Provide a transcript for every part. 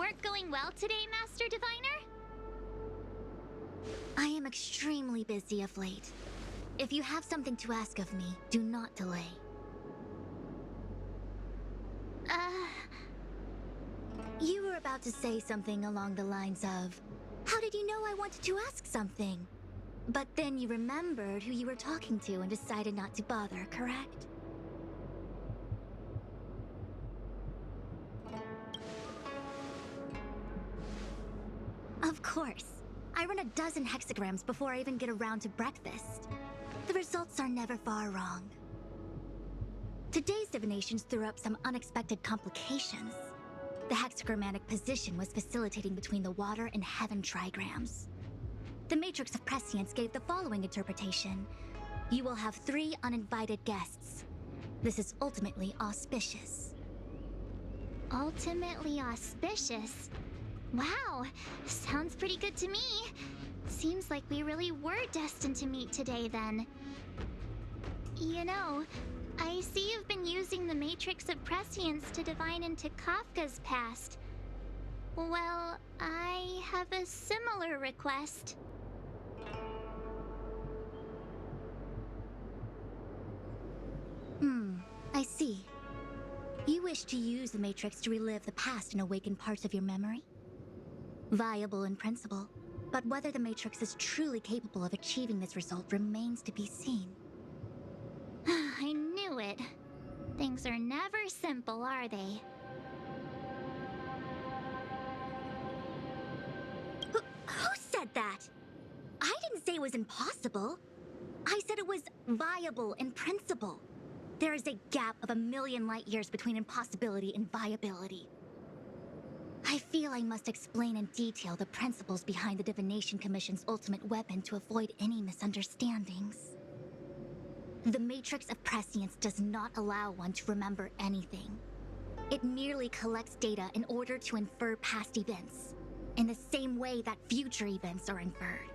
work going well today, Master Diviner? I am extremely busy of late. If you have something to ask of me, do not delay. You were about to say something along the lines of, how did you know I wanted to ask something? But then you remembered who you were talking to and decided not to bother, correct? Of course. I run a dozen hexagrams before I even get around to breakfast. The results are never far wrong. Today's divinations threw up some unexpected complications. The hexagrammatic position was facilitating between the water and heaven trigrams. The matrix of prescience gave the following interpretation. You will have 3 uninvited guests. This is ultimately auspicious. Ultimately auspicious? Wow, sounds pretty good to me. Seems like we really were destined to meet today then. You know, I see you've been using the matrix of prescience to divine into Kafka's past. Well, I have a similar request. I see. You wish to use the matrix to relive the past and awaken parts of your memory? Viable in principle, but whether the matrix is truly capable of achieving this result remains to be seen. I knew it. Things are never simple, are they? Who said that? I didn't say it was impossible. I said it was viable in principle. There is a gap of 1,000,000 light years between impossibility and viability. I feel I must explain in detail the principles behind the Divination Commission's ultimate weapon to avoid any misunderstandings. The Matrix of Prescience does not allow one to remember anything. It merely collects data in order to infer past events, in the same way that future events are inferred.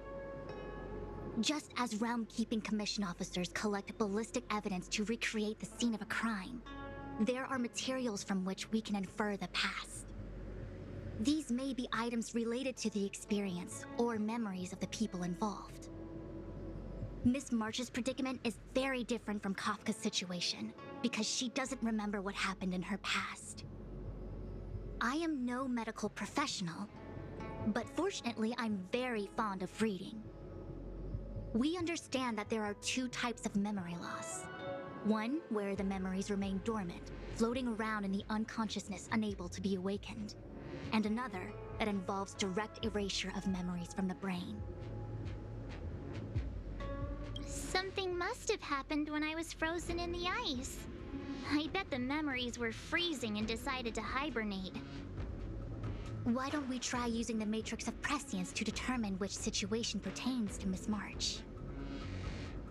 Just as Realm-Keeping Commission officers collect ballistic evidence to recreate the scene of a crime, there are materials from which we can infer the past. These may be items related to the experience or memories of the people involved. Miss March's predicament is very different from Kafka's situation because she doesn't remember what happened in her past. I am no medical professional, but fortunately I'm very fond of reading. We understand that there are 2 types of memory loss. One where the memories remain dormant, floating around in the unconsciousness unable to be awakened, and another that involves direct erasure of memories from the brain. Something must have happened when I was frozen in the ice. I bet the memories were freezing and decided to hibernate. Why don't we try using the Matrix of Prescience to determine which situation pertains to Miss March?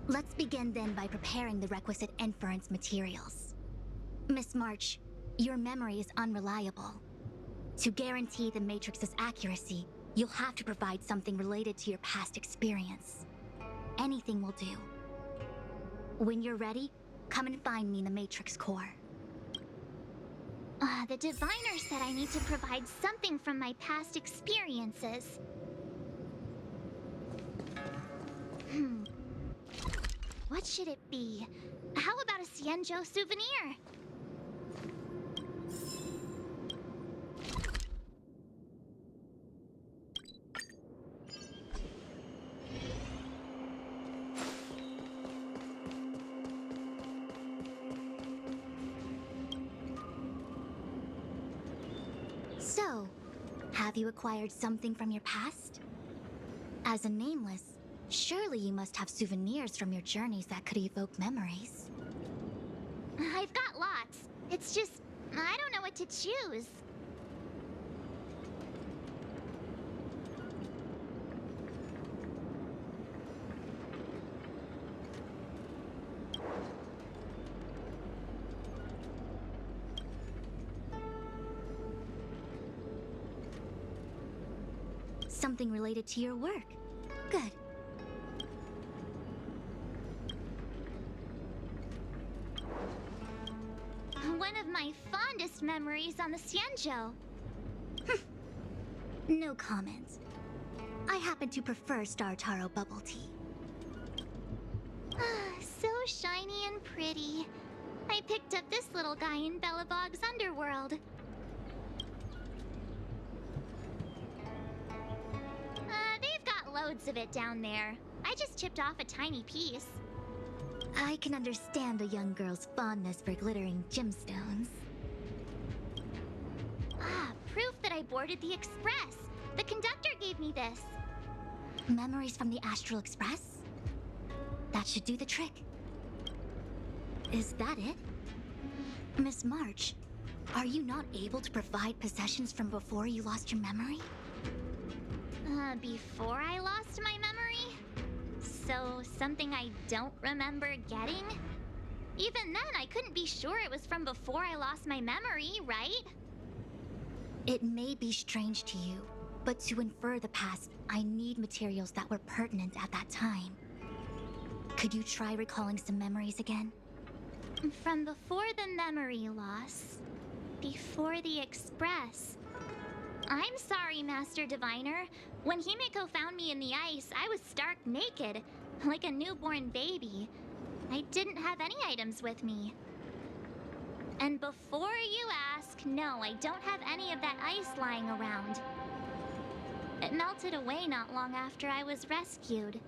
Let's begin then by preparing the requisite inference materials. Miss March, your memory is unreliable. To guarantee the Matrix's accuracy, you'll have to provide something related to your past experience. Anything will do. When you're ready, come and find me in the Matrix core. The diviner said I need to provide something from my past experiences. What should it be? How about a Xianzhou souvenir? So, have you acquired something from your past? As a nameless, surely you must have souvenirs from your journeys that could evoke memories. I've got lots. It's just, I don't know what to choose. Something related to your work. Good. One of my fondest memories on the Xianzhou. No comment. I happen to prefer Star Taro bubble tea. So shiny and pretty. I picked up this little guy in Belobog's underworld. They've got loads of it down there. I just chipped off a tiny piece. I can understand a young girl's fondness for glittering gemstones. Proof that I boarded the express. The conductor gave me this. Memories from the Astral Express? That should do the trick. Is that it? Miss March, are you not able to provide possessions from before you lost your memory? Before I lost my memory? So, something I don't remember getting? Even then, I couldn't be sure it was from before I lost my memory, right? It may be strange to you, but to infer the past, I need materials that were pertinent at that time. Could you try recalling some memories again? From before the memory loss. Before the express. I'm sorry, Master Diviner. When Himiko found me in the ice, I was stark naked, like a newborn baby. I didn't have any items with me. And before you ask, no, I don't have any of that ice lying around. It melted away not long after I was rescued.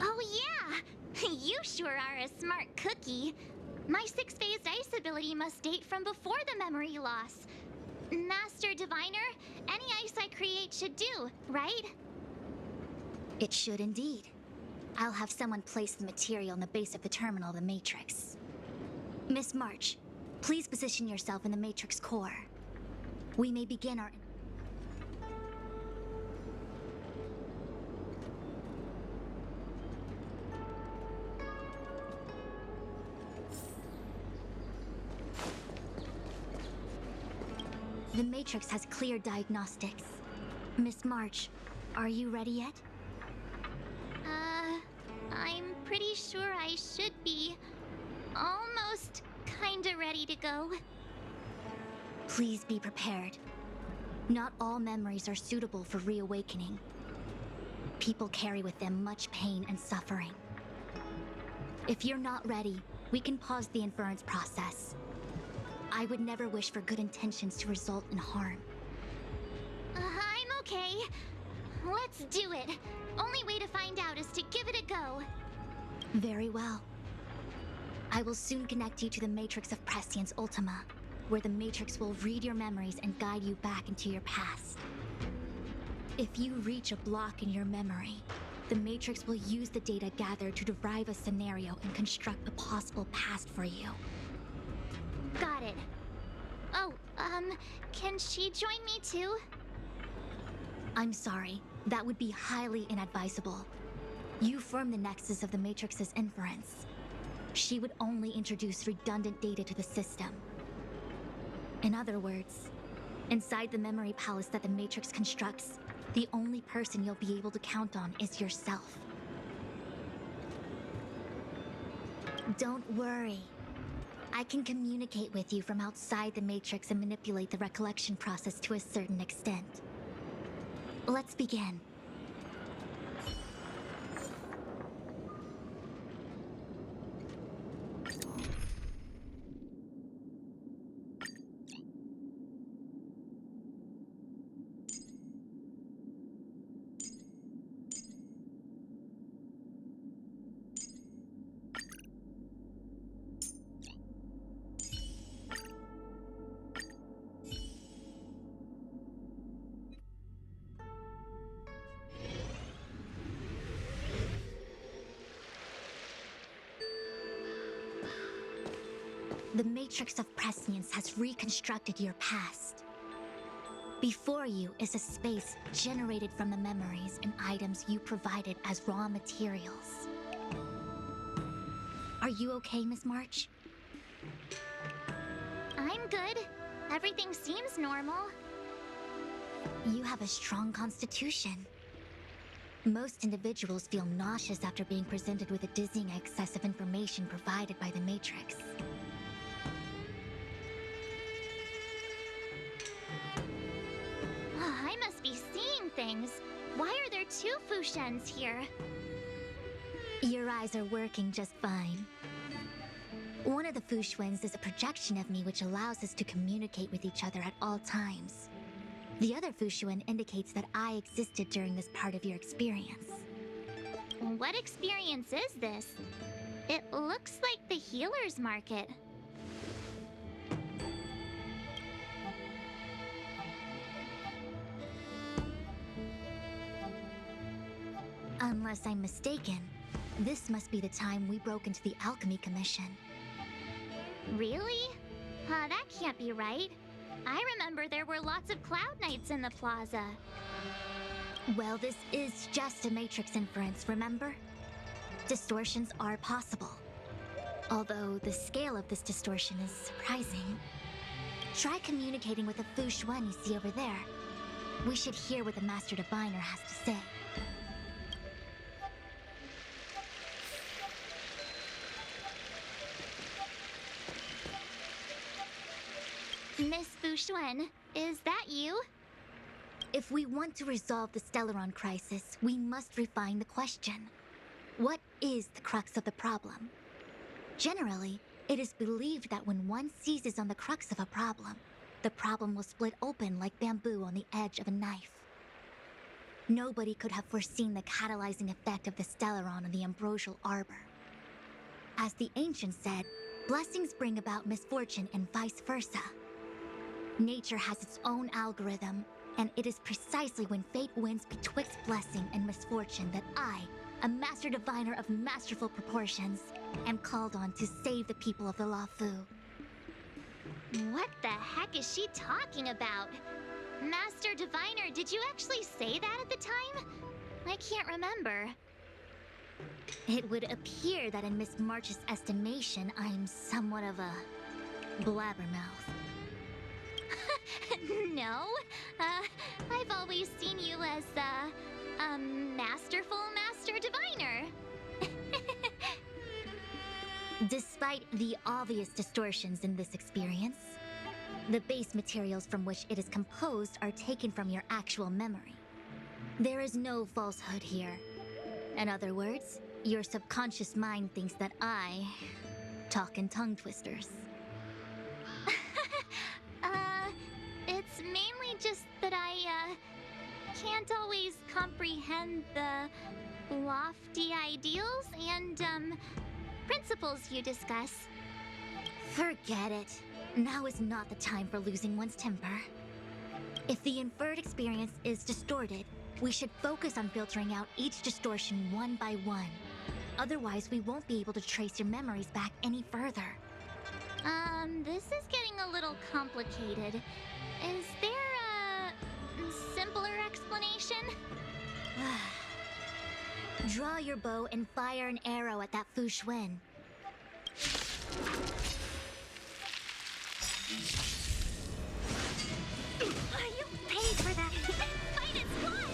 Oh yeah! You sure are a smart cookie. My six-phased ice ability must date from before the memory loss. Master Diviner, any ice I create should do, right? It should indeed. I'll have someone place the material in the base of the terminal of the Matrix. Miss March, please position yourself in the Matrix core. We may begin our... The Matrix has clear diagnostics. Miss March, are you ready yet? I'm pretty sure I should be. Almost kinda ready to go. Please be prepared. Not all memories are suitable for reawakening. People carry with them much pain and suffering. If you're not ready, we can pause the inference process. I would never wish for good intentions to result in harm. I'm okay. Let's do it. Only way to find out is to give it a go. Very well. I will soon connect you to the Matrix of Prescience Ultima, where the Matrix will read your memories and guide you back into your past. If you reach a block in your memory, the Matrix will use the data gathered to derive a scenario and construct a possible past for you. Got it. Oh, can she join me too? I'm sorry, that would be highly inadvisable. You form the nexus of the Matrix's inference. She would only introduce redundant data to the system. In other words, inside the memory palace that the Matrix constructs, the only person you'll be able to count on is yourself. Don't worry. I can communicate with you from outside the Matrix and manipulate the recollection process to a certain extent. Let's begin. The Matrix of Prescience has reconstructed your past. Before you is a space generated from the memories and items you provided as raw materials. Are you okay, Miss March? I'm good. Everything seems normal. You have a strong constitution. Most individuals feel nauseous after being presented with a dizzying excess of information provided by the Matrix. things. Why are there two Fushens here? Your eyes are working just fine. One of the Fushwens is a projection of me which allows us to communicate with each other at all times. The other Fushuen indicates that I existed during this part of your experience. What experience is this? It looks like the healer's market. Unless I'm mistaken, this must be the time we broke into the Alchemy Commission. Really? That can't be right. I remember there were lots of Cloud Knights in the plaza. Well, this is just a Matrix inference, remember? Distortions are possible. Although the scale of this distortion is surprising. Try communicating with the Fushuen you see over there. We should hear what the Master Diviner has to say. Miss Fushuen, is that you? If we want to resolve the Stellaron crisis, we must refine the question. What is the crux of the problem? Generally, it is believed that when one seizes on the crux of a problem, the problem will split open like bamboo on the edge of a knife. Nobody could have foreseen the catalyzing effect of the Stellaron on the ambrosial arbor. As the ancients said, blessings bring about misfortune and vice versa. Nature has its own algorithm, and it is precisely when fate wins betwixt blessing and misfortune that I, a Master Diviner of masterful proportions, am called on to save the people of the Luofu. What the heck is she talking about? Master Diviner, did you actually say that at the time? I can't remember. It would appear that in Miss March's estimation, I'm somewhat of a blabbermouth. No, I've always seen you as a masterful Master Diviner. Despite the obvious distortions in this experience, the base materials from which it is composed are taken from your actual memory. There is no falsehood here. In other words, your subconscious mind thinks that I talk in tongue twisters. It's mainly just that I can't always comprehend the lofty ideals and principles you discuss. Forget it. Now is not the time for losing one's temper. If the inferred experience is distorted, we should focus on filtering out each distortion one by one. Otherwise, we won't be able to trace your memories back any further. This is getting a little complicated. Is there a simpler explanation? Draw your bow and fire an arrow at that Fushuen. You paid for that! Fight is fun!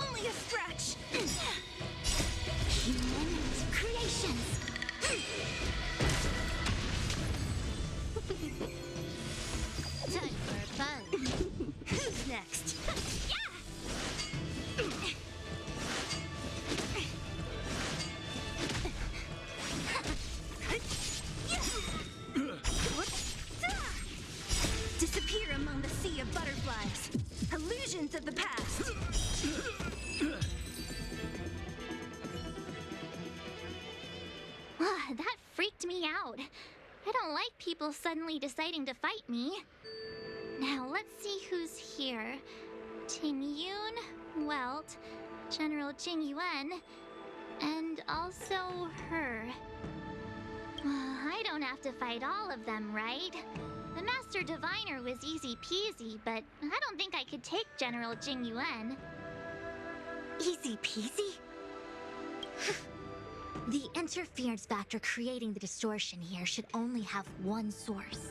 Only a scratch! Human creations! Time for fun. Who's next? Disappear among the sea of butterflies. Illusions of the past. That freaked me out. I don't like people suddenly deciding to fight me. Now let's see who's here. Ting Yun, Welt, General Jing Yuan, and also her. I don't have to fight all of them, right? The Master Diviner was easy peasy, but I don't think I could take General Jing Yuan. Easy peasy? The interference factor creating the distortion here should only have one source.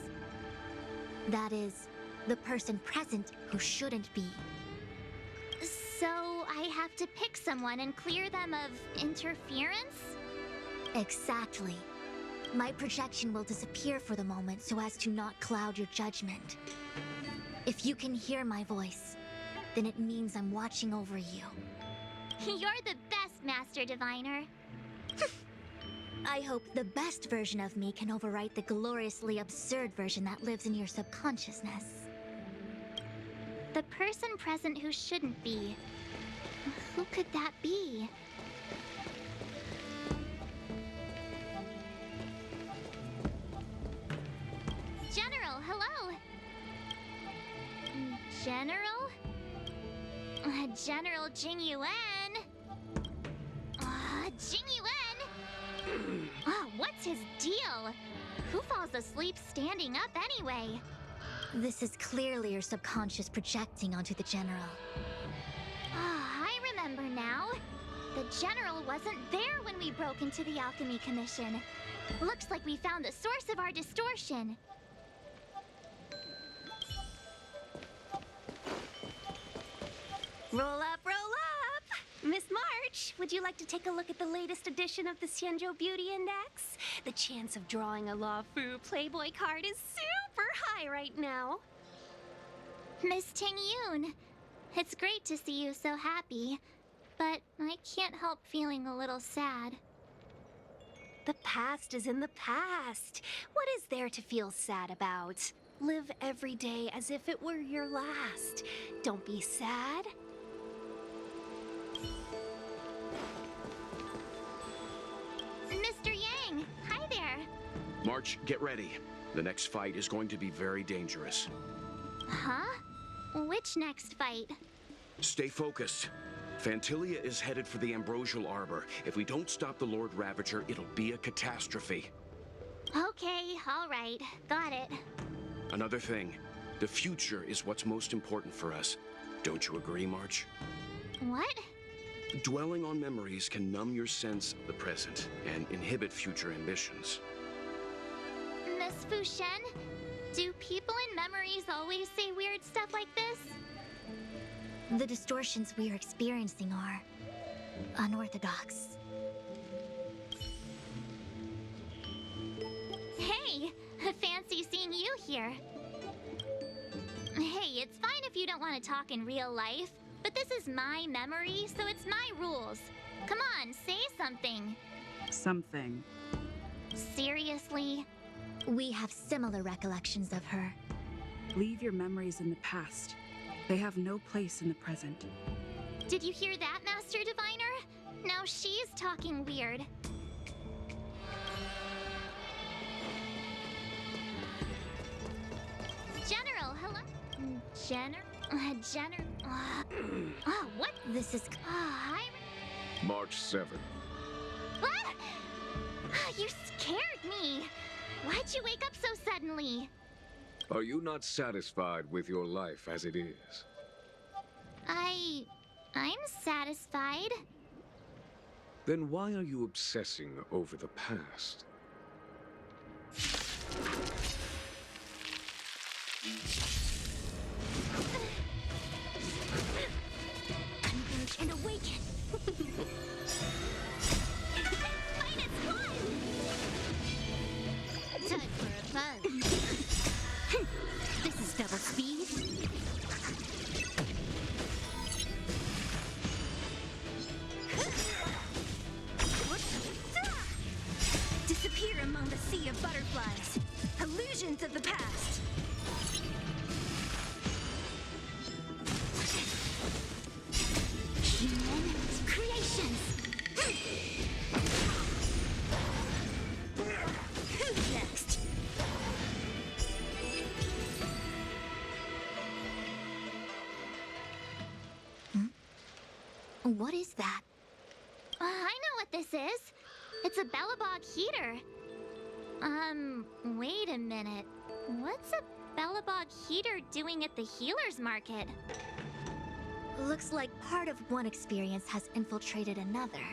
That is, the person present who shouldn't be. So I have to pick someone and clear them of interference? Exactly. My projection will disappear for the moment so as to not cloud your judgment. If you can hear my voice, then it means I'm watching over you. You're the best, Master Diviner. I hope the best version of me can overwrite the gloriously absurd version that lives in your subconsciousness. The person present who shouldn't be. Who could that be? General, hello! General? General Jing Yuan? Jing Yuan? What's his deal? Who falls asleep standing up anyway? This is clearly your subconscious projecting onto the General. I remember now. The General wasn't there when we broke into the Alchemy Commission. Looks like we found the source of our distortion. Roll up, roll up! Miss March, would you like to take a look at the latest edition of the Xianzhou Beauty Index? The chance of drawing a Luofu Playboy card is super high right now. Miss Ting Yun, it's great to see you so happy, but I can't help feeling a little sad. The past is in the past. What is there to feel sad about? Live every day as if it were your last. Don't be sad. Mr. Yang, hi there. March, get ready. The next fight is going to be very dangerous. Huh? Which next fight? Stay focused. Phantilia is headed for the Ambrosial Arbor. If we don't stop the Lord Ravager, it'll be a catastrophe. Okay, all right. Got it. Another thing, the future is what's most important for us. Don't you agree, March? What? Dwelling on memories can numb your sense of the present and inhibit future ambitions. Miss Fu Shen, do people in memories always say weird stuff like this? The distortions we are experiencing are unorthodox. Hey, fancy seeing you here. Hey, it's fine if you don't want to talk in real life, but this is my memory, so it's my rules. Come on, say something. Something. Seriously? We have similar recollections of her. Leave your memories in the past. They have no place in the present. Did you hear that, Master Diviner? Now she's talking weird. General, hello? General? What? This is... Hi. March 7th. What? You scared me. Why'd you wake up so suddenly? Are you not satisfied with your life as it is? I'm satisfied. Then why are you obsessing over the past? Converge and awaken! Minus one! Time for a fun. This is double speed. Disappear among the sea of butterflies. Illusions of the past. Human creations. Who's next? What is that? I know what this is. It's a Bellabog heater. Wait a minute. What's a Bellabog heater doing at the healer's market? Looks like part of one experience has infiltrated another.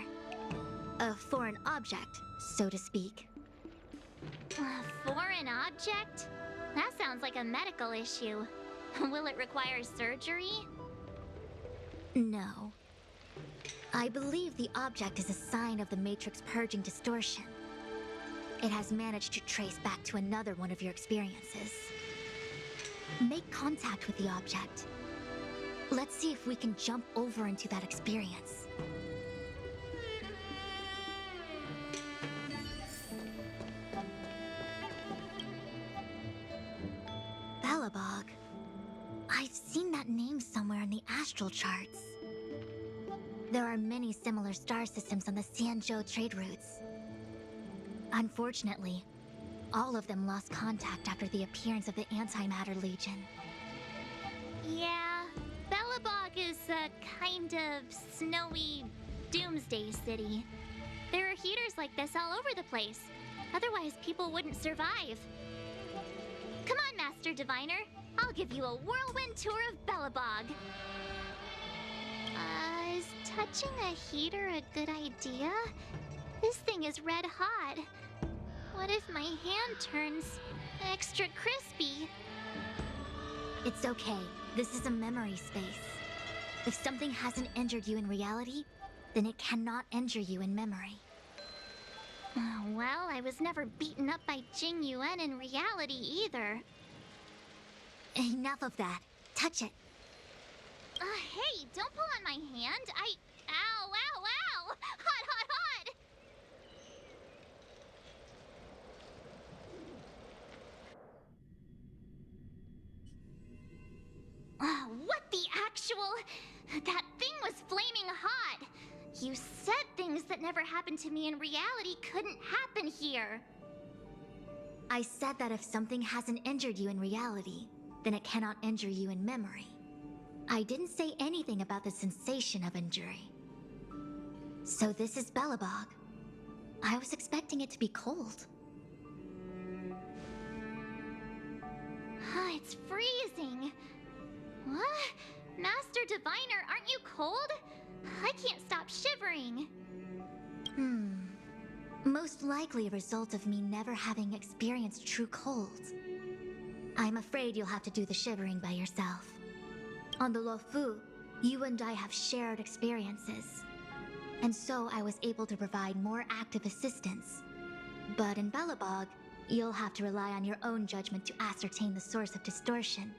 A foreign object, so to speak. A foreign object? That sounds like a medical issue. Will it require surgery? No. I believe the object is a sign of the Matrix purging distortion. It has managed to trace back to another one of your experiences. make contact with the object. Let's see if we can jump over into that experience. Belobog. I've seen that name somewhere in the astral charts. There are many similar star systems on the Xianzhou trade routes. Unfortunately, all of them lost contact after the appearance of the Antimatter Legion. Yeah, Belobog is a kind of snowy doomsday city. There are heaters like this all over the place. Otherwise, people wouldn't survive. Come on, Master Diviner. I'll give you a whirlwind tour of Belobog. Is touching a heater a good idea? This thing is red hot. What if my hand turns extra crispy? It's okay. This is a memory space. If something hasn't injured you in reality, then it cannot injure you in memory. Well, I was never beaten up by Jing Yuan in reality either. Enough of that. Touch it. Hey, don't pull on my hand. Ow, ow, ow! Hot, hot, hot! What the actual... That thing was flaming hot! You said things that never happened to me in reality couldn't happen here. I said that if something hasn't injured you in reality, then it cannot injure you in memory. I didn't say anything about the sensation of injury. So this is Belobog. I was expecting it to be cold. It's freezing. What? Master Diviner, aren't you cold? I can't stop shivering. Most likely a result of me never having experienced true cold. I'm afraid you'll have to do the shivering by yourself. On the Luofu, you and I have shared experiences. And so I was able to provide more active assistance. But in Belobog, you'll have to rely on your own judgment to ascertain the source of distortion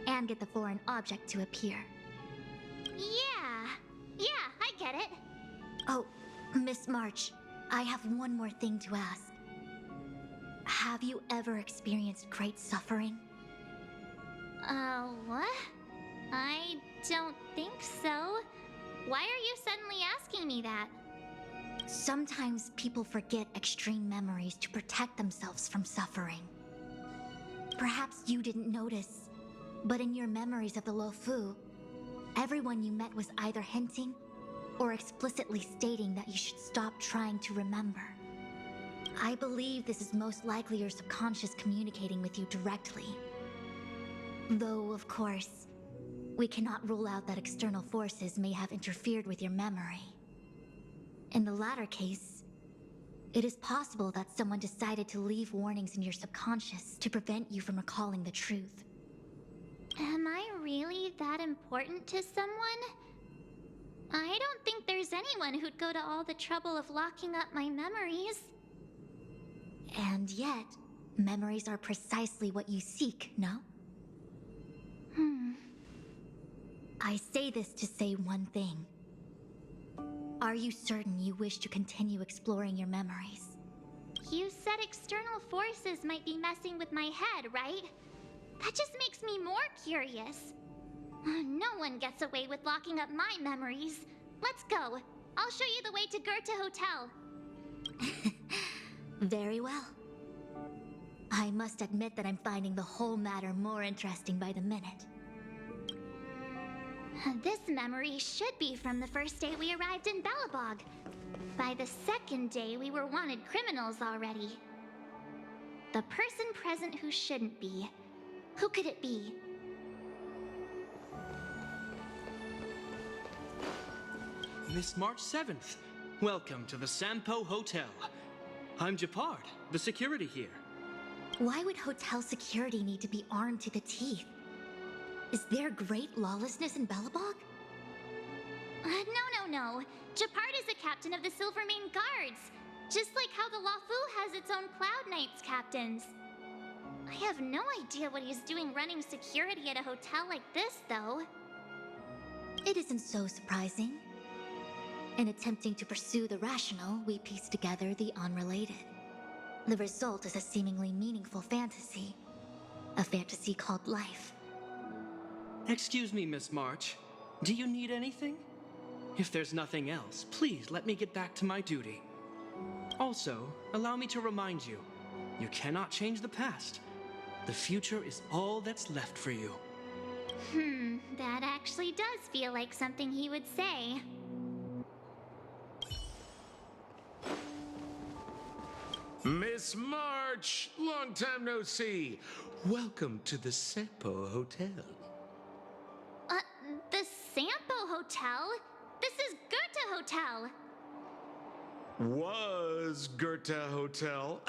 and get the foreign object to appear. Yeah, I get it. Oh, Miss March, I have one more thing to ask. Have you ever experienced great suffering? What? I don't think so. Why are you suddenly asking me that? Sometimes people forget extreme memories to protect themselves from suffering. Perhaps you didn't notice, but in your memories of the Luofu, everyone you met was either hinting or explicitly stating that you should stop trying to remember. I believe this is most likely your subconscious communicating with you directly. Though, of course, we cannot rule out that external forces may have interfered with your memory. In the latter case, it is possible that someone decided to leave warnings in your subconscious to prevent you from recalling the truth. Am I really that important to someone? I don't think there's anyone who'd go to all the trouble of locking up my memories. And yet, memories are precisely what you seek, no? I say this to say one thing. Are you certain you wish to continue exploring your memories? You said external forces might be messing with my head, right? That just makes me more curious. No one gets away with locking up my memories. Let's go. I'll show you the way to Goethe Hotel. Very well. I must admit that I'm finding the whole matter more interesting by the minute. This memory should be from the first day we arrived in Belobog. By the second day, we were wanted criminals already. The person present who shouldn't be. Who could it be? Miss March 7th. Welcome to the Sampo Hotel. I'm Japard, the security here. Why would hotel security need to be armed to the teeth? Is there great lawlessness in Belobog? No. Japard is a captain of the Silvermane Guards. Just like how the Luofu has its own Cloud Knights captains. I have no idea what he's doing running security at a hotel like this, though. It isn't so surprising. In attempting to pursue the rational, we piece together the unrelated. The result is a seemingly meaningful fantasy. A fantasy called life. Excuse me, Miss March. Do you need anything? If there's nothing else, please let me get back to my duty. Also, allow me to remind you, you cannot change the past. The future is all that's left for you. That actually does feel like something he would say. Miss March, long time no see. Welcome to the Sampo Hotel. The Sampo Hotel? This is Goethe Hotel. Was Goethe Hotel.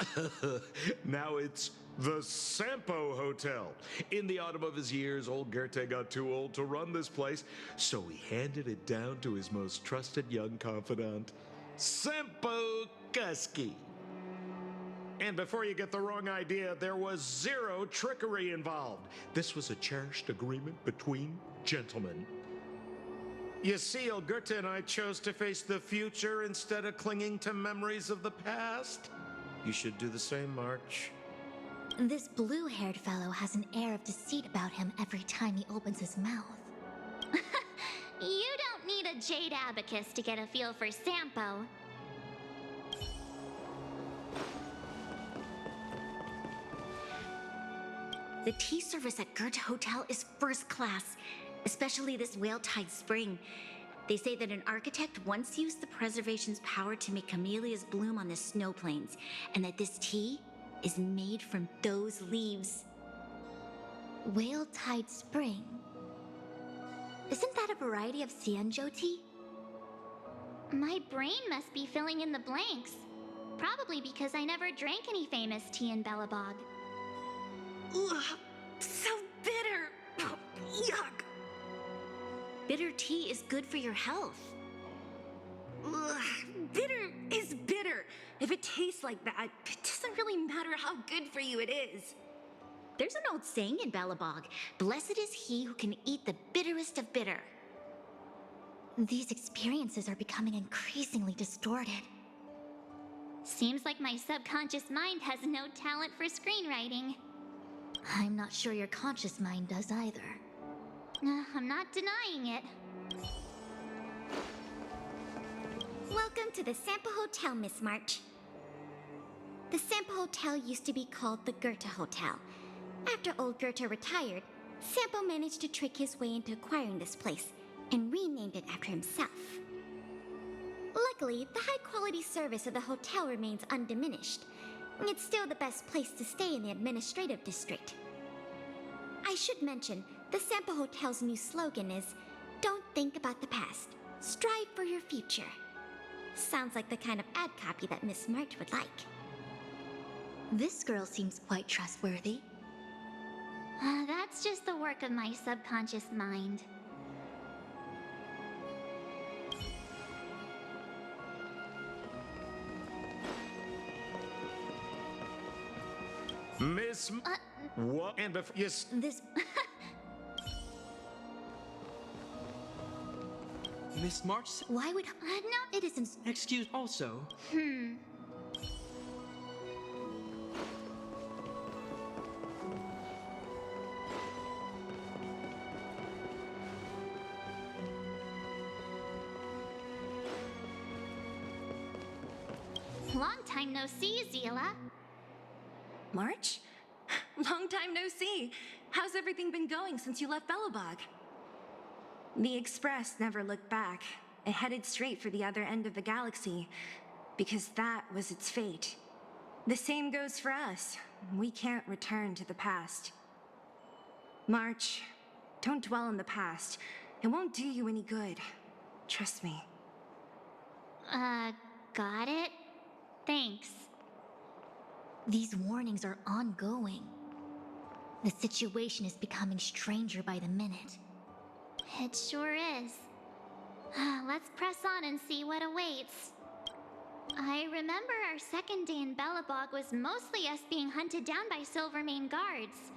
Now it's the Sampo Hotel. In the autumn of his years, old Goethe got too old to run this place, so he handed it down to his most trusted young confidant, Sampo Kuski. And before you get the wrong idea, there was zero trickery involved. This was a cherished agreement between gentlemen. You see, old Goethe and I chose to face the future instead of clinging to memories of the past. You should do the same, March. This blue-haired fellow has an air of deceit about him every time he opens his mouth. You don't need a jade abacus to get a feel for Sampo. The tea service at Goethe Hotel is first class, especially this whale-tide spring. They say that an architect once used the preservation's power to make camellias bloom on the snow plains, and that this tea is made from those leaves. Whale-tide spring? Isn't that a variety of Xianzhou tea? My brain must be filling in the blanks. Probably because I never drank any famous tea in Belobog. Ugh, so bitter. Yuck. Bitter tea is good for your health. Ugh, bitter is bitter. If it tastes like that, it doesn't really matter how good for you it is. There's an old saying in Belobog, blessed is he who can eat the bitterest of bitter. These experiences are becoming increasingly distorted. Seems like my subconscious mind has no talent for screenwriting. I'm not sure your conscious mind does either. I'm not denying it. Welcome to the Sampo Hotel, Miss March. The Sampo Hotel used to be called the Goethe Hotel. After old Goethe retired, Sampo managed to trick his way into acquiring this place and renamed it after himself. Luckily, the high-quality service of the hotel remains undiminished. It's still the best place to stay in the administrative district. I should mention, the Sampo Hotel's new slogan is, "Don't think about the past, strive for your future." Sounds like the kind of ad copy that Miss March would like. This girl seems quite trustworthy. That's just the work of my subconscious mind. Miss... What? And before... Yes... This... Miss March... Why would... No. It isn't... Excuse... Also... Long time no see, Zila. March? Long time no see. How's everything been going since you left Belobog? The Express never looked back. It headed straight for the other end of the galaxy, because that was its fate. The same goes for us. We can't return to the past. March, don't dwell on the past. It won't do you any good. Trust me. Got it? Thanks. These warnings are ongoing. The situation is becoming stranger by the minute. It sure is. Let's press on and see what awaits. I remember our second day in Belobog was mostly us being hunted down by Silvermane guards.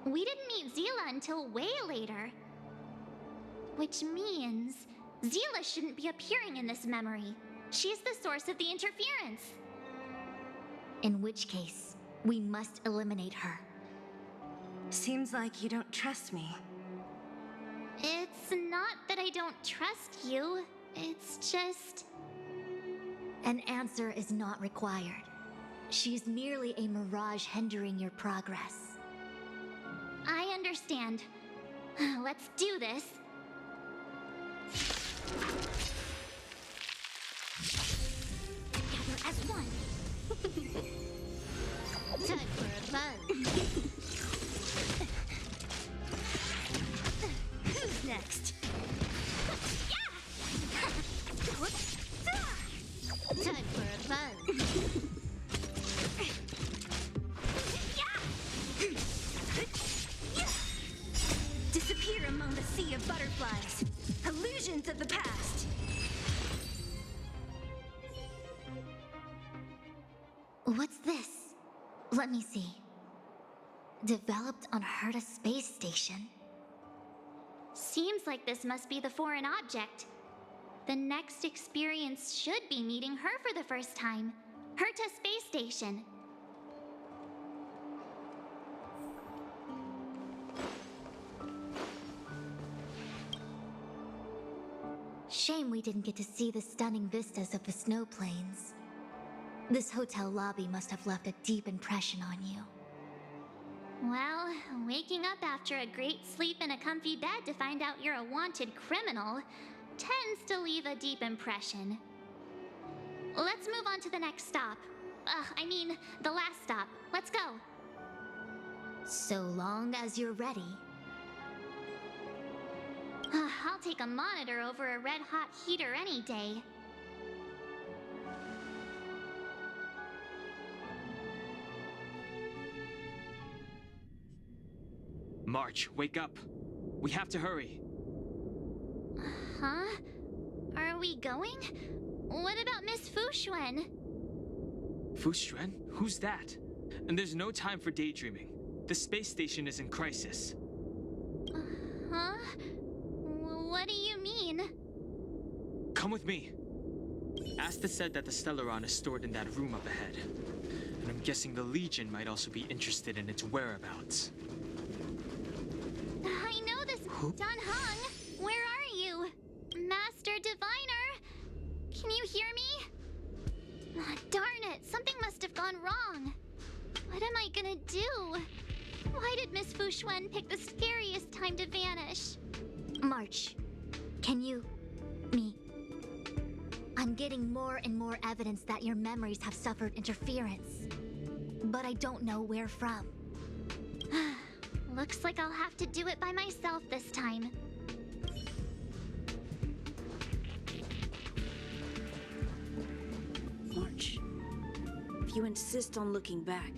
We didn't meet Zila until way later. Which means Zila shouldn't be appearing in this memory. She's the source of the interference. In which case, we must eliminate her. Seems like you don't trust me. It's not that I don't trust you. It's just... An answer is not required. She's merely a mirage hindering your progress. I understand. Let's do this. Together as one. Time for a run. Who's next? Time for a run. Disappear among the sea of butterflies. Illusions of the past. What's this? Let me see. Developed on Herta space station. Seems like this must be the foreign object. The next experience should be meeting her for the first time. Herta space station. Shame we didn't get to see the stunning vistas of the snow plains. This hotel lobby must have left a deep impression on you. Well, waking up after a great sleep in a comfy bed to find out you're a wanted criminal tends to leave a deep impression. Let's move on to the next stop. I mean, the last stop. Let's go. So long as you're ready. I'll take a monitor over a red-hot heater any day. March, wake up. We have to hurry. Huh? Are we going? What about Miss Fuxuan? Fuxuan? Who's that? And there's no time for daydreaming. The space station is in crisis. Huh? What do you mean? Come with me. Asta said that the Stellaron is stored in that room up ahead. And I'm guessing the Legion might also be interested in its whereabouts. I know this, Don Hung. Where are you? Master Diviner? Can you hear me? Darn it, something must have gone wrong. What am I gonna do? Why did Miss Fuxuan pick the scariest time to vanish? March, can you... me... I'm getting more and more evidence that your memories have suffered interference. But I don't know where from. Looks like I'll have to do it by myself this time. March, if you insist on looking back,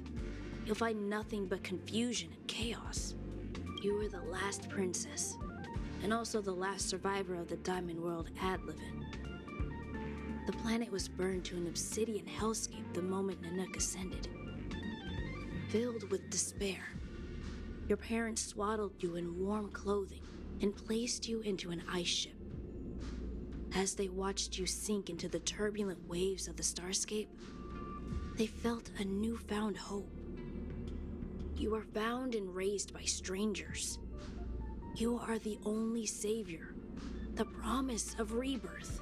you'll find nothing but confusion and chaos. You were the last princess, and also the last survivor of the Diamond World Adlivin. The planet was burned to an obsidian hellscape the moment Nanook ascended. Filled with despair, your parents swaddled you in warm clothing and placed you into an ice ship. As they watched you sink into the turbulent waves of the starscape, they felt a newfound hope. You were found and raised by strangers. You are the only savior, the promise of rebirth.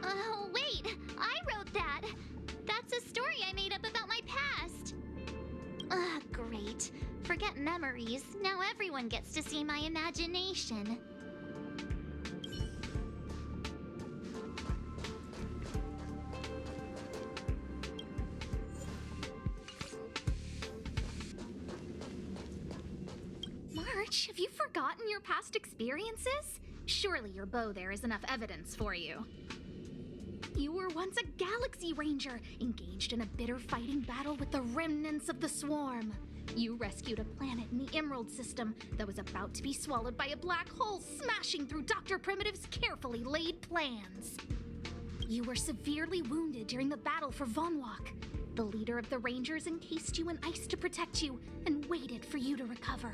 Oh, wait! I wrote that! That's a story I made up about my past! Great. Forget memories. Now everyone gets to see my imagination. March, have you forgotten your past experiences? Surely your bow there is enough evidence for you. You were once a Galaxy Ranger, engaged in a bitter fighting battle with the remnants of the Swarm. You rescued a planet in the Emerald System that was about to be swallowed by a black hole, smashing through Dr. Primitive's carefully laid plans. You were severely wounded during the battle for Vonwalk. The leader of the Rangers encased you in ice to protect you and waited for you to recover.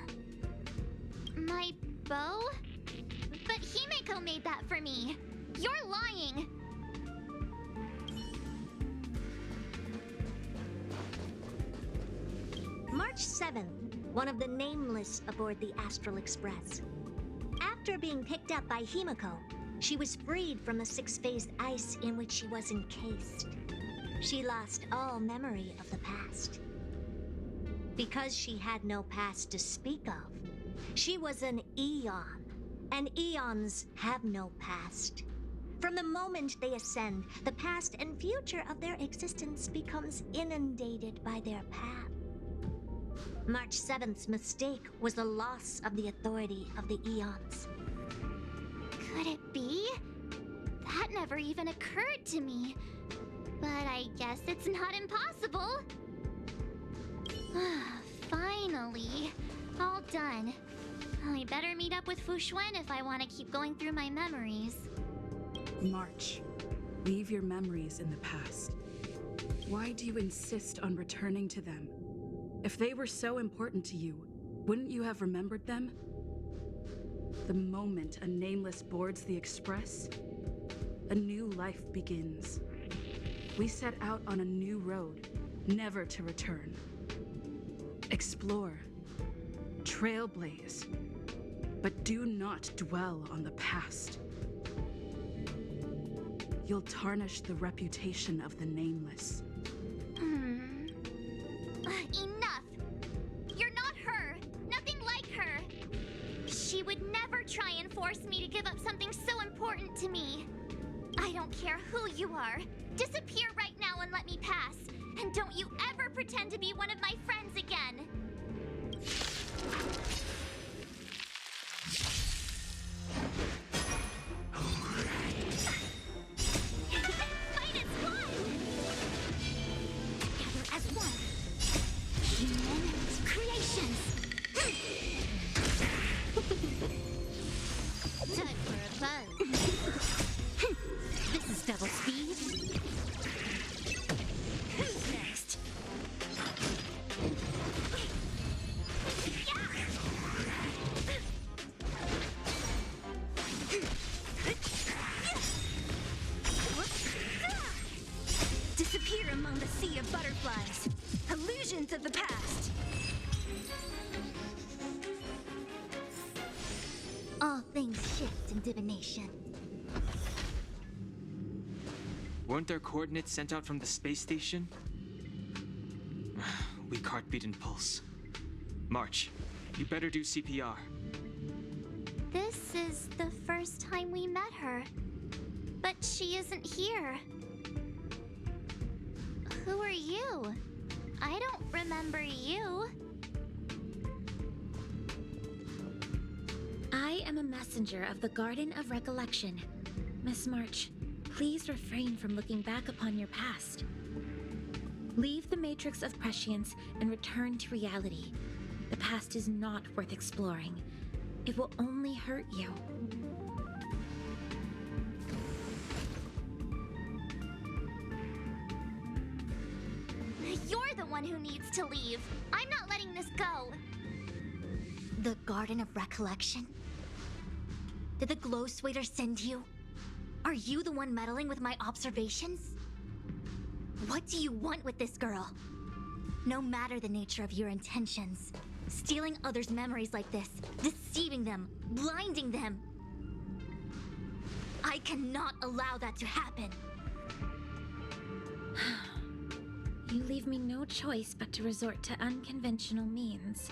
My bow? But Himeko made that for me. You're lying. March 7th, one of the nameless aboard the Astral Express. After being picked up by Himeko, she was freed from the six-phased ice in which she was encased. She lost all memory of the past. Because she had no past to speak of, she was an eon, and eons have no past. From the moment they ascend, the past and future of their existence becomes inundated by their path. March 7th's mistake was the loss of the authority of the eons. Could it be? That never even occurred to me. But I guess it's not impossible. Finally. All done. I better meet up with Fu Xuan if I want to keep going through my memories. March, leave your memories in the past. Why do you insist on returning to them? If they were so important to you, wouldn't you have remembered them? The moment a nameless boards the Express, a new life begins. We set out on a new road, never to return. Explore, trailblaze, but do not dwell on the past. You'll tarnish the reputation of the nameless. Enough! You're not her! Nothing like her! She would never try and force me to give up something so important to me. I don't care who you are. Disappear right now and let me pass. And don't you ever pretend to be one of my friends again. Fight as one! Together as one. Human creations. Time for a buzz. This is double speed. Who's next? Disappear among the sea of butterflies. Illusions of the past. All things shift in divination. Weren't there coordinates sent out from the space station? Weak heartbeat and pulse. March, you better do CPR. This is the first time we met her. But she isn't here. Who are you? I don't remember you. I am a messenger of the Garden of Recollection. Miss March, please refrain from looking back upon your past. Leave the matrix of prescience and return to reality. The past is not worth exploring. It will only hurt you. You're the one who needs to leave. I'm not letting this go. The Garden of Recollection? Did the Glow Swader send you? Are you the one meddling with my observations? What do you want with this girl? No matter the nature of your intentions, stealing others' memories like this, deceiving them, blinding them, I cannot allow that to happen. You leave me no choice but to resort to unconventional means.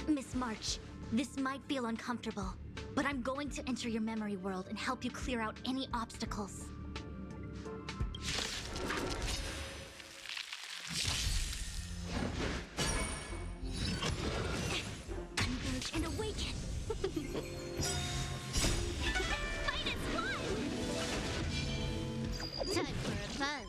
Miss March, this might feel uncomfortable, but I'm going to enter your memory world and help you clear out any obstacles. Converge and awaken! Fight as one! Time for a buzz.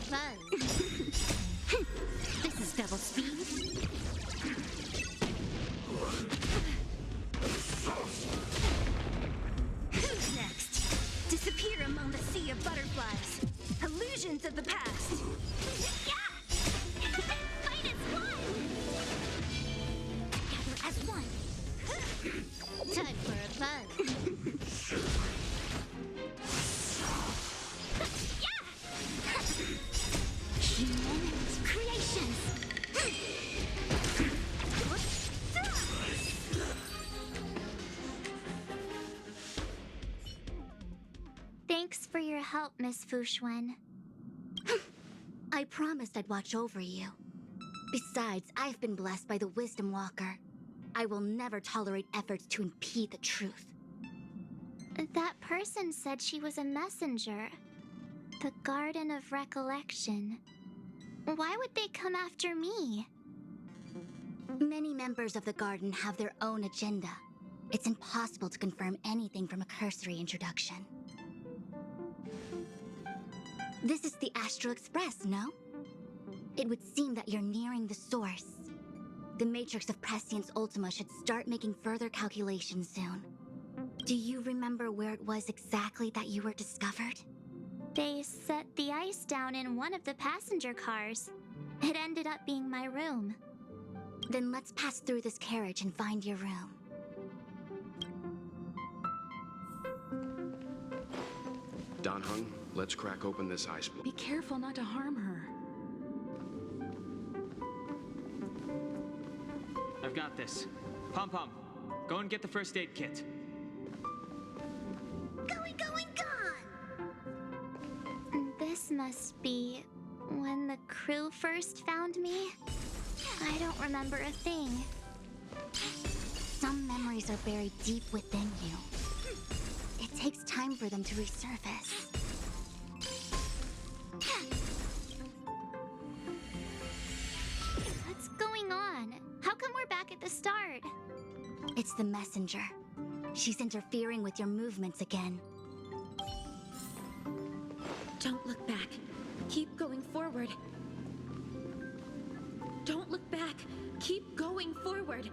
fun. This is double speed. Who's next? Disappear among the sea of butterflies. Illusions of the past. Fight as one! Together as one. Time for a fun. Human creations. Thanks for your help, Miss Fushuen. I promised I'd watch over you. Besides, I've been blessed by the Wisdom Walker. I will never tolerate efforts to impede the truth. That person said she was a messenger. The Garden of Recollection. Why would they come after me? Many members of the Garden have their own agenda. It's impossible to confirm anything from a cursory introduction. This is the Astral Express, no? It would seem that you're nearing the source. The Matrix of Prescience Ultima should start making further calculations soon. Do you remember where it was exactly that you were discovered? They set the ice down in one of the passenger cars. It ended up being my room. Then let's pass through this carriage and find your room. Don Hung, let's crack open this ice. Be careful not to harm her. I've got this. Pom Pom, go and get the first aid kit. Going, gone! This must be when the crew first found me. I don't remember a thing. Some memories are buried deep within you. It takes time for them to resurface. What's going on? How come we're back at the start? It's the messenger. She's interfering with your movements again. Don't look back. Keep going forward. Don't look back. Keep going forward.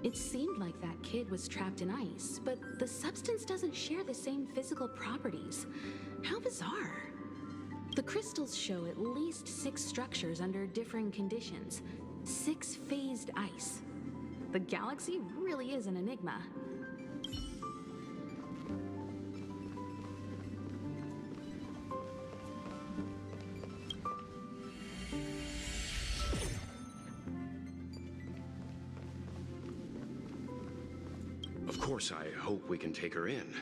It seemed like that kid was trapped in ice, but the substance doesn't share the same physical properties. How bizarre. The crystals show at least 6 structures under differing conditions. 6 phased ice. The galaxy really is an enigma. Of course, I hope we can take her in.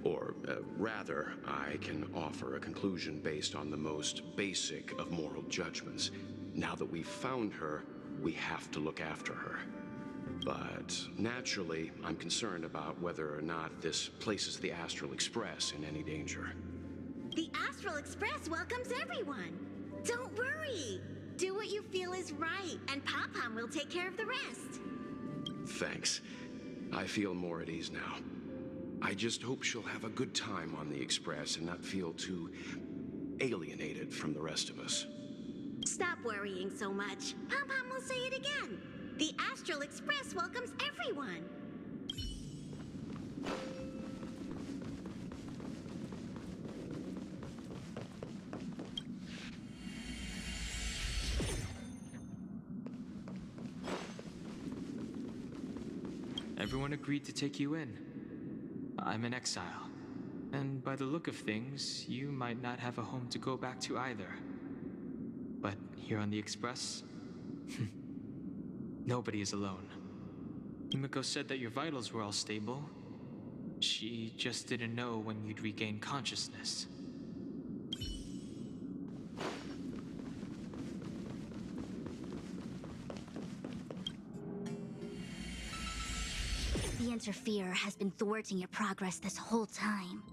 Or, rather, I can offer a conclusion based on the most basic of moral judgments. Now that we've found her, we have to look after her. But naturally, I'm concerned about whether or not this places the Astral Express in any danger. The Astral Express welcomes everyone. Don't worry. Do what you feel is right, and Pom-Pom will take care of the rest. Thanks. I feel more at ease now. I just hope she'll have a good time on the Express and not feel too alienated from the rest of us. Stop worrying so much. Pom-Pom will say it again. The Astral Express welcomes everyone. Everyone agreed to take you in. I'm in exile. And by the look of things, you might not have a home to go back to either. But here on the Express, nobody is alone. Himiko said that your vitals were all stable. She just didn't know when you'd regain consciousness. The Interferer has been thwarting your progress this whole time.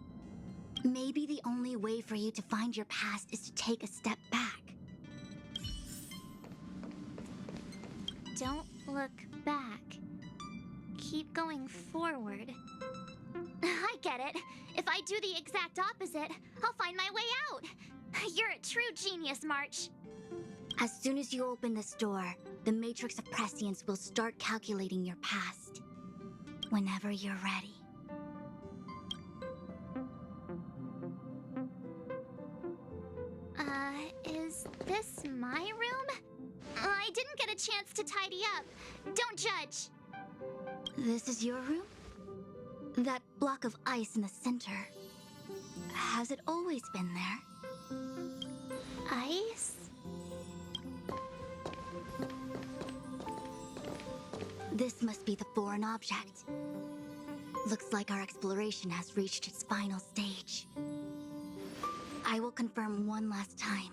Maybe the only way for you to find your past is to take a step back. Don't look back. Keep going forward. I get it. If I do the exact opposite, I'll find my way out. You're a true genius, March. As soon as you open this door, the Matrix of Prescience will start calculating your past. Whenever you're ready. Is this my room? I didn't get a chance to tidy up. Don't judge. This is your room? That block of ice in the center. Has it always been there? Ice? This must be the foreign object. Looks like our exploration has reached its final stage. I will confirm one last time.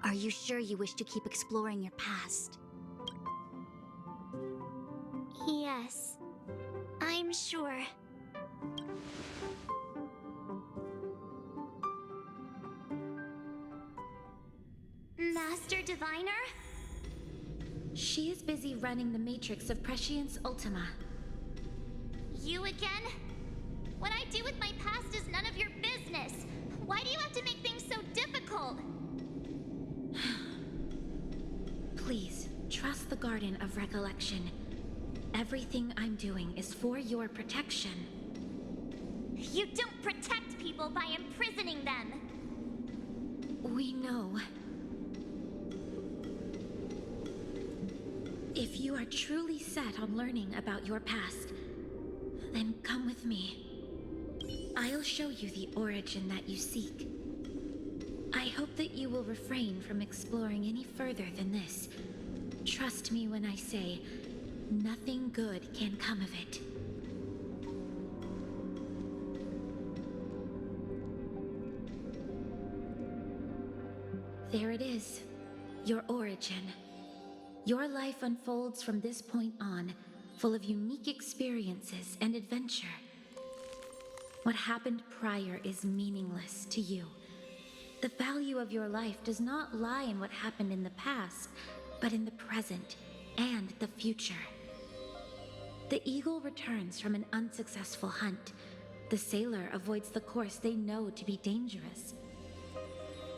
Are you sure you wish to keep exploring your past? Yes, I'm sure. Master Diviner? She is busy running the Matrix of Prescience Ultima. You again? What I do with my past is none of your business. Why do you have to make things so difficult? Please, trust the Garden of Recollection. Everything I'm doing is for your protection. You don't protect people by imprisoning them. We know. If you are truly set on learning about your past, then come with me. I'll show you the origin that you seek. I hope that you will refrain from exploring any further than this. Trust me when I say, nothing good can come of it. There it is, your origin. Your life unfolds from this point on, full of unique experiences and adventure. What happened prior is meaningless to you. The value of your life does not lie in what happened in the past, but in the present and the future. The eagle returns from an unsuccessful hunt. The sailor avoids the course they know to be dangerous.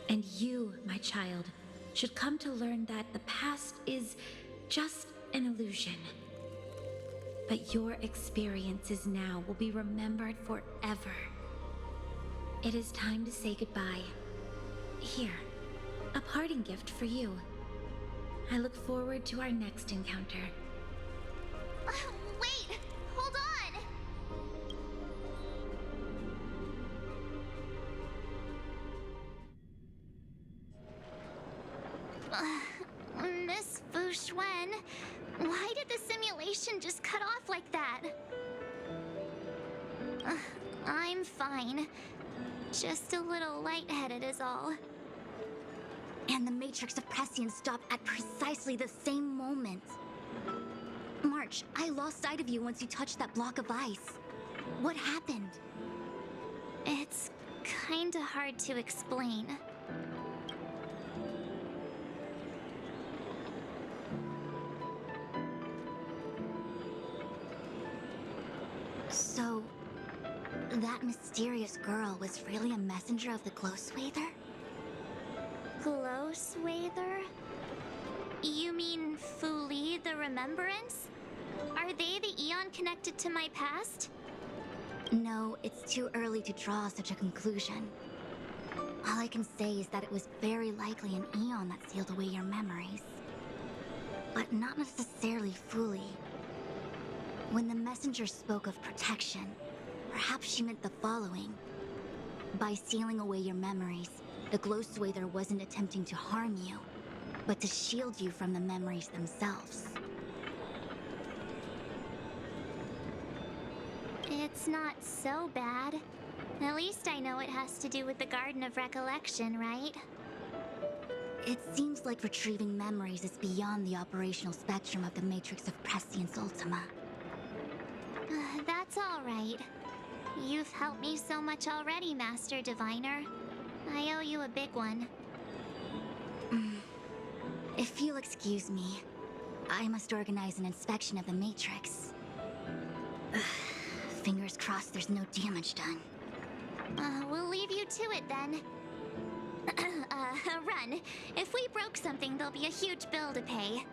And you, my child, should come to learn that the past is just an illusion. But your experiences now will be remembered forever. It is time to say goodbye. Here, a parting gift for you. I look forward to our next encounter. Wait! Hold on! Miss Fu Xuan, why did the simulation just cut off like that? I'm fine. Just a little lightheaded is all. And the Matrix of Prescience stopped at precisely the same moment. March, I lost sight of you once you touched that block of ice. What happened? It's kinda hard to explain. So, that mysterious girl was really a messenger of the Glow Swather? Glow Swather? You mean Fu Li, the Remembrance? Are they the Eon connected to my past? No, it's too early to draw such a conclusion. All I can say is that it was very likely an Eon that sealed away your memories. But not necessarily fully. When the messenger spoke of protection, perhaps she meant the following. By sealing away your memories, the Glow Swather wasn't attempting to harm you, but to shield you from the memories themselves. It's not so bad. At least I know it has to do with the Garden of Recollection, right? It seems like retrieving memories is beyond the operational spectrum of the Matrix of Prescience Ultima. That's all right. You've helped me so much already, Master Diviner. I owe you a big one. If you'll excuse me, I must organize an inspection of the Matrix. Fingers crossed there's no damage done. We'll leave you to it then. Run. If we broke something, there'll be a huge bill to pay.